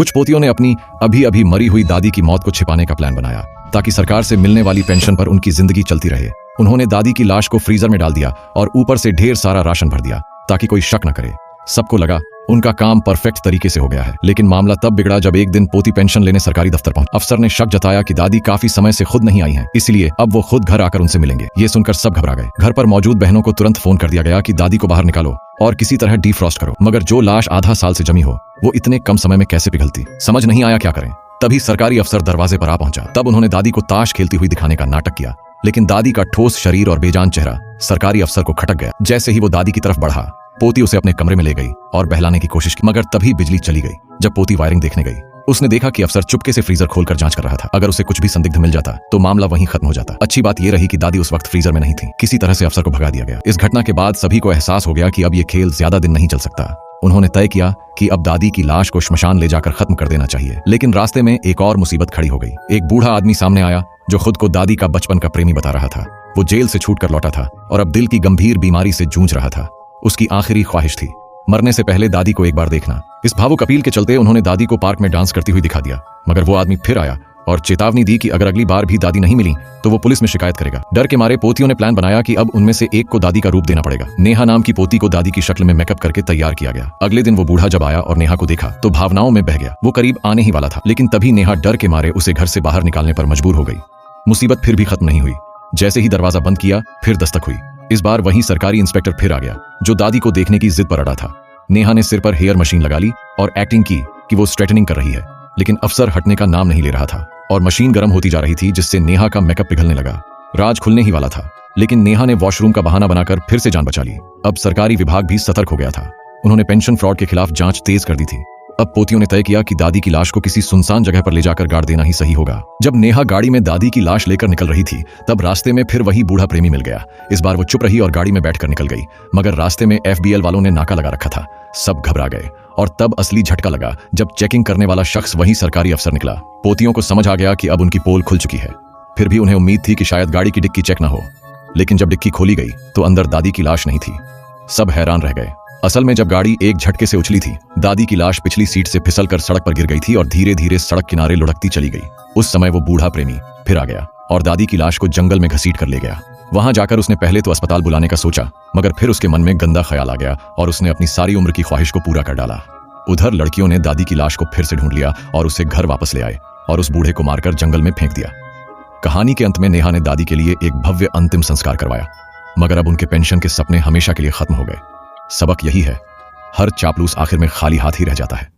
कुछ पोतियों ने अपनी अभी अभी मरी हुई दादी की मौत को छिपाने का प्लान बनाया ताकि सरकार से मिलने वाली पेंशन पर उनकी जिंदगी चलती रहे। उन्होंने दादी की लाश को फ्रीजर में डाल दिया और ऊपर से ढेर सारा राशन भर दिया ताकि कोई शक न करे। सबको लगा उनका काम परफेक्ट तरीके से हो गया है। लेकिन मामला तब बिगड़ा जब एक दिन पोती पेंशन लेने सरकारी दफ्तर पहुंची। अफसर ने शक जताया कि दादी काफी समय से खुद नहीं आई हैं, इसलिए अब वो खुद घर आकर उनसे मिलेंगे। ये सुनकर सब घबरा गए। घर पर मौजूद बहनों को तुरंत फोन कर दिया गया कि दादी को बाहर निकालो और किसी तरह डिफ्रॉस्ट करो। मगर जो लाश आधा साल से जमी हो वो इतने कम समय में कैसे पिघलती, समझ नहीं आया क्या करें। तभी सरकारी अफसर दरवाजे पर आ पहुंचा। तब उन्होंने दादी को ताश खेलती हुई दिखाने का नाटक किया, लेकिन दादी का ठोस शरीर और बेजान चेहरा सरकारी अफसर को खटक गया। जैसे ही वो दादी की तरफ बढ़ा, पोती उसे अपने कमरे में ले गई और बहलाने की कोशिश की, मगर तभी बिजली चली गई। जब पोती वायरिंग देखने गई, उसने देखा कि अफसर चुपके से फ्रीजर खोलकर जांच कर रहा था। अगर उसे कुछ भी संदिग्ध मिल जाता तो मामला वहीं खत्म हो जाता। अच्छी बात यह रही कि दादी उस वक्त फ्रीजर में नहीं थी। किसी तरह से अफसर को भगा दिया गया। इस घटना के बाद सभी को एहसास हो गया कि अब ये खेल ज्यादा दिन नहीं चल सकता। उन्होंने तय किया कि अब दादी की लाश को श्मशान ले जाकर खत्म कर देना चाहिए। लेकिन रास्ते में एक और मुसीबत खड़ी हो गई। एक बूढ़ा आदमी सामने आया जो खुद को दादी का बचपन का प्रेमी बता रहा था। वो जेल से छूटकर लौटा था और अब दिल की गंभीर बीमारी से जूझ रहा था। उसकी आखिरी ख्वाहिश थी मरने से पहले दादी को एक बार देखना। इस भावुक अपील के चलते उन्होंने दादी को पार्क में डांस करती हुई दिखा दिया। मगर वो आदमी फिर आया और चेतावनी दी कि अगर अगली बार भी दादी नहीं मिली तो वो पुलिस में शिकायत करेगा। डर के मारे पोतियों ने प्लान बनाया कि अब उनमें से एक को दादी का रूप देना पड़ेगा। नेहा नाम की पोती को दादी की शक्ल में मेकअप करके तैयार किया गया। अगले दिन वो बूढ़ा जब आया और नेहा को देखा तो भावनाओं में बह गया। वो करीब आने ही वाला था, लेकिन तभी नेहा डर के मारे उसे घर से बाहर निकालने पर मजबूर हो गई। मुसीबत फिर भी खत्म नहीं हुई। जैसे ही दरवाजा बंद किया, फिर दस्तक हुई। इस बार वही सरकारी इंस्पेक्टर फिर आ गया जो दादी को देखने की जिद पर अड़ा था। नेहा ने सिर पर हेयर मशीन लगा ली और एक्टिंग की कि वो स्ट्रेटनिंग कर रही है, लेकिन अफसर हटने का नाम नहीं ले रहा था और मशीन गर्म होती जा रही थी, जिससे नेहा का मेकअप पिघलने लगा। राज खुलने ही वाला था, लेकिन नेहा ने वॉशरूम का बहाना बनाकर फिर से जान बचा ली। अब सरकारी विभाग भी सतर्क हो गया था। उन्होंने पेंशन फ्रॉड के खिलाफ जांच तेज कर दी थी। अब पोतियों ने तय किया कि दादी की लाश को किसी सुनसान जगह पर ले जाकर गाड़ देना ही सही होगा। जब नेहा गाड़ी में दादी की लाश लेकर निकल रही थी, तब रास्ते में फिर वही बूढ़ा प्रेमी मिल गया। इस बार वो चुप रही और गाड़ी में बैठकर निकल गई, मगर रास्ते में FBL वालों ने नाका लगा रखा था। सब घबरा गए और तब असली झटका लगा जब चेकिंग करने वाला शख्स वही सरकारी अफसर निकला। पोतियों को समझ आ गया कि अब उनकी पोल खुल चुकी है। फिर भी उन्हें उम्मीद थी कि शायद गाड़ी की डिक्की चेक न हो, लेकिन जब डिक्की खोली गई तो अंदर दादी की लाश नहीं थी। सब हैरान रह गए। असल में जब गाड़ी एक झटके से उछली थी, दादी की लाश पिछली सीट से फिसलकर सड़क पर गिर गई थी और धीरे धीरे सड़क किनारे लुढ़कती चली गई। उस समय वो बूढ़ा प्रेमी फिर आ गया और दादी की लाश को जंगल में घसीट कर ले गया। वहां जाकर उसने पहले तो अस्पताल बुलाने का सोचा, मगर फिर उसके मन में गंदा ख्याल आ गया और उसने अपनी सारी उम्र की ख्वाहिश को पूरा कर डाला। उधर लड़कियों ने दादी की लाश को फिर से ढूंढ लिया और उसे घर वापस ले आए और उस बूढ़े को मारकर जंगल में फेंक दिया। कहानी के अंत में नेहा ने दादी के लिए एक भव्य अंतिम संस्कार करवाया, मगर अब उनके पेंशन के सपने हमेशा के लिए खत्म हो गए। सबक यही है, हर चापलूस आखिर में खाली हाथ ही रह जाता है।